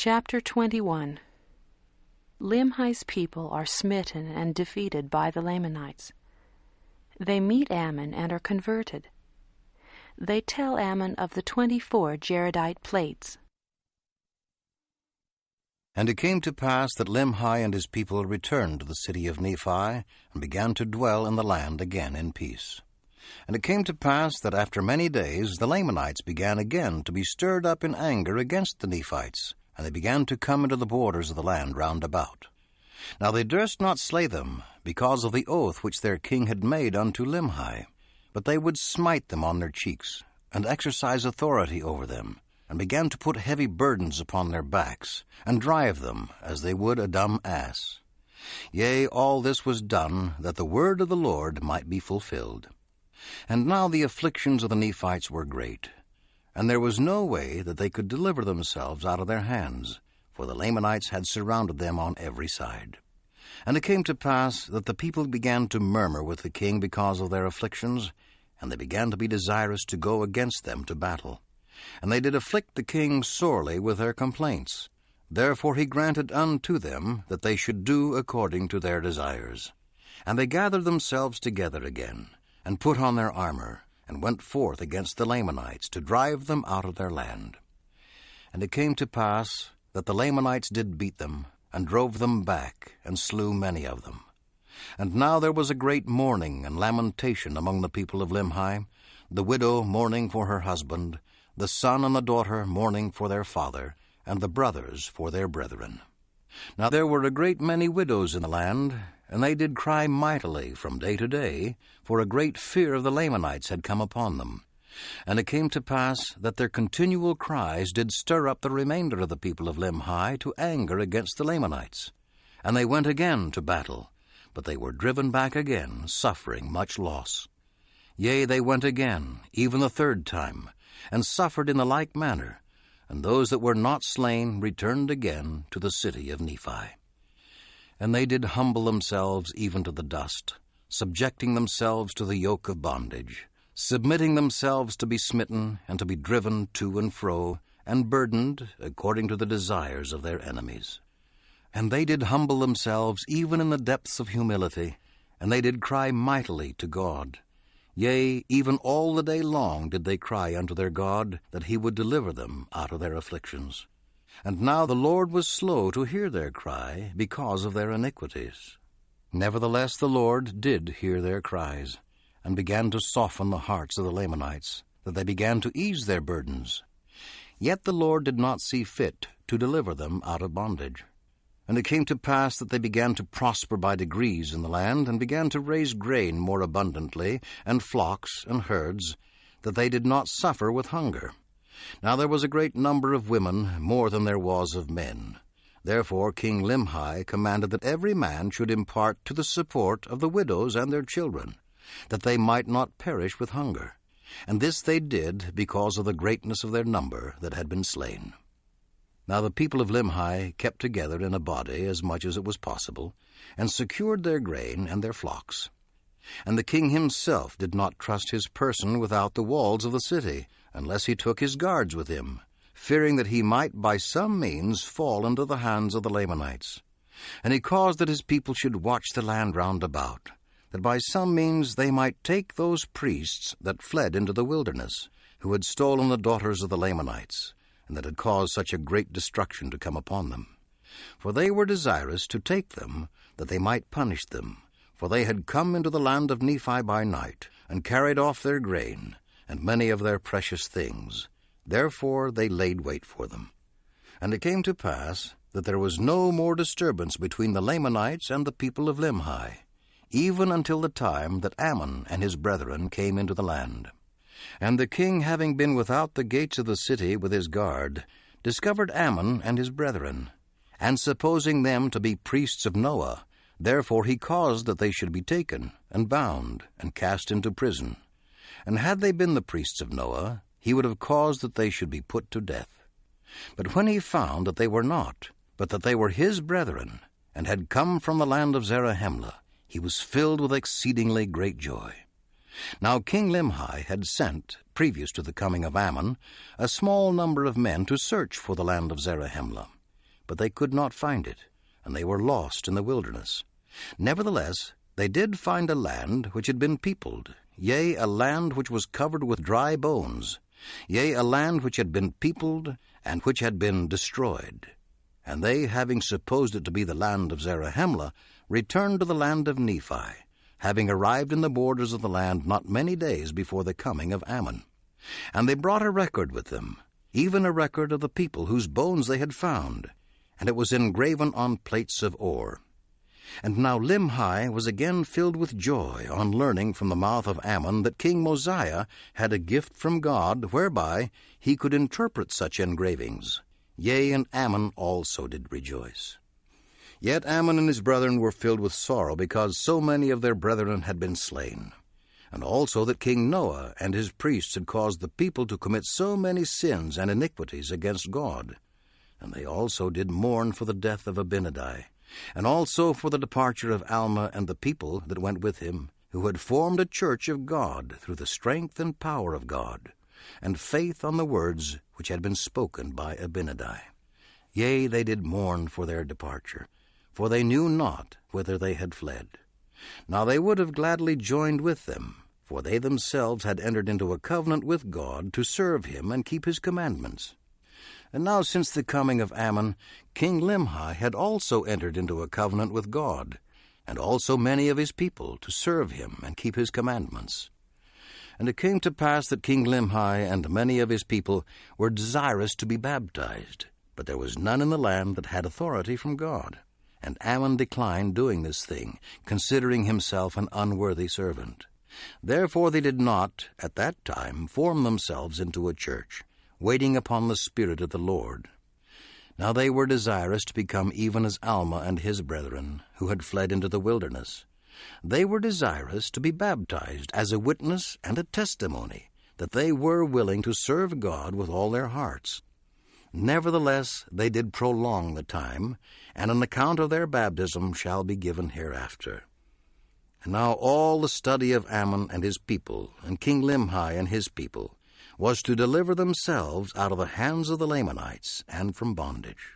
Chapter 21. Limhi's people are smitten and defeated by the Lamanites. They meet Ammon and are converted. They tell Ammon of the 24 Jaredite plates. And it came to pass that Limhi and his people returned to the city of Nephi, and began to dwell in the land again in peace. And it came to pass that after many days the Lamanites began again to be stirred up in anger against the Nephites, and they began to come into the borders of the land round about. Now they durst not slay them, because of the oath which their king had made unto Limhi, but they would smite them on their cheeks, and exercise authority over them, and began to put heavy burdens upon their backs, and drive them as they would a dumb ass. Yea, all this was done, that the word of the Lord might be fulfilled. And now the afflictions of the Nephites were great, and there was no way that they could deliver themselves out of their hands, for the Lamanites had surrounded them on every side. And it came to pass that the people began to murmur with the king because of their afflictions, and they began to be desirous to go against them to battle. And they did afflict the king sorely with their complaints. Therefore he granted unto them that they should do according to their desires. And they gathered themselves together again, and put on their armor, and went forth against the Lamanites to drive them out of their land. And it came to pass that the Lamanites did beat them, and drove them back, and slew many of them. And now there was a great mourning and lamentation among the people of Limhi, the widow mourning for her husband, the son and the daughter mourning for their father, and the brothers for their brethren. Now there were a great many widows in the land, and they did cry mightily from day to day, for a great fear of the Lamanites had come upon them. And it came to pass that their continual cries did stir up the remainder of the people of Limhi to anger against the Lamanites. And they went again to battle, but they were driven back again, suffering much loss. Yea, they went again, even the third time, and suffered in the like manner, and those that were not slain returned again to the city of Nephi. And they did humble themselves even to the dust, subjecting themselves to the yoke of bondage, submitting themselves to be smitten and to be driven to and fro, and burdened according to the desires of their enemies. And they did humble themselves even in the depths of humility, and they did cry mightily to God. Yea, even all the day long did they cry unto their God, that he would deliver them out of their afflictions. And now the Lord was slow to hear their cry because of their iniquities. Nevertheless the Lord did hear their cries, and began to soften the hearts of the Lamanites, that they began to ease their burdens. Yet the Lord did not see fit to deliver them out of bondage. And it came to pass that they began to prosper by degrees in the land, and began to raise grain more abundantly, and flocks and herds, that they did not suffer with hunger. Now there was a great number of women, more than there was of men. Therefore King Limhi commanded that every man should impart to the support of the widows and their children, that they might not perish with hunger. And this they did because of the greatness of their number that had been slain. Now the people of Limhi kept together in a body as much as it was possible, and secured their grain and their flocks. And the king himself did not trust his person without the walls of the city, unless he took his guards with him, fearing that he might by some means fall into the hands of the Lamanites. And he caused that his people should watch the land round about, that by some means they might take those priests that fled into the wilderness, who had stolen the daughters of the Lamanites, and that had caused such a great destruction to come upon them. For they were desirous to take them, that they might punish them, for they had come into the land of Nephi by night, and carried off their grain, and many of their precious things. Therefore they laid wait for them. And it came to pass that there was no more disturbance between the Lamanites and the people of Limhi, even until the time that Ammon and his brethren came into the land. And the king, having been without the gates of the city with his guard, discovered Ammon and his brethren, and supposing them to be priests of Noah, therefore he caused that they should be taken, and bound, and cast into prison. And had they been the priests of Noah, he would have caused that they should be put to death. But when he found that they were not, but that they were his brethren, and had come from the land of Zarahemla, he was filled with exceedingly great joy. Now King Limhi had sent, previous to the coming of Ammon, a small number of men to search for the land of Zarahemla. but they could not find it, and they were lost in the wilderness. Nevertheless, they did find a land which had been peopled, yea, a land which was covered with dry bones, yea, a land which had been peopled, and which had been destroyed. And they, having supposed it to be the land of Zarahemla, returned to the land of Nephi, having arrived in the borders of the land not many days before the coming of Ammon. And they brought a record with them, even a record of the people whose bones they had found, and it was engraven on plates of ore. And now Limhi was again filled with joy on learning from the mouth of Ammon that King Mosiah had a gift from God whereby he could interpret such engravings. Yea, and Ammon also did rejoice. Yet Ammon and his brethren were filled with sorrow because so many of their brethren had been slain, and also that King Noah and his priests had caused the people to commit so many sins and iniquities against God. And they also did mourn for the death of Abinadi, and also for the departure of Alma and the people that went with him, who had formed a church of God through the strength and power of God, and faith on the words which had been spoken by Abinadi. Yea, they did mourn for their departure, for they knew not whither they had fled. Now they would have gladly joined with them, for they themselves had entered into a covenant with God to serve him and keep his commandments. And now since the coming of Ammon, King Limhi had also entered into a covenant with God, and also many of his people, to serve him and keep his commandments. And it came to pass that King Limhi and many of his people were desirous to be baptized, but there was none in the land that had authority from God. And Ammon declined doing this thing, considering himself an unworthy servant. Therefore they did not, at that time, form themselves into a church, waiting upon the Spirit of the Lord. Now they were desirous to become even as Alma and his brethren, who had fled into the wilderness. They were desirous to be baptized as a witness and a testimony that they were willing to serve God with all their hearts. Nevertheless, they did prolong the time, and an account of their baptism shall be given hereafter. And now all the study of Ammon and his people, and King Limhi and his people, was to deliver themselves out of the hands of the Lamanites and from bondage.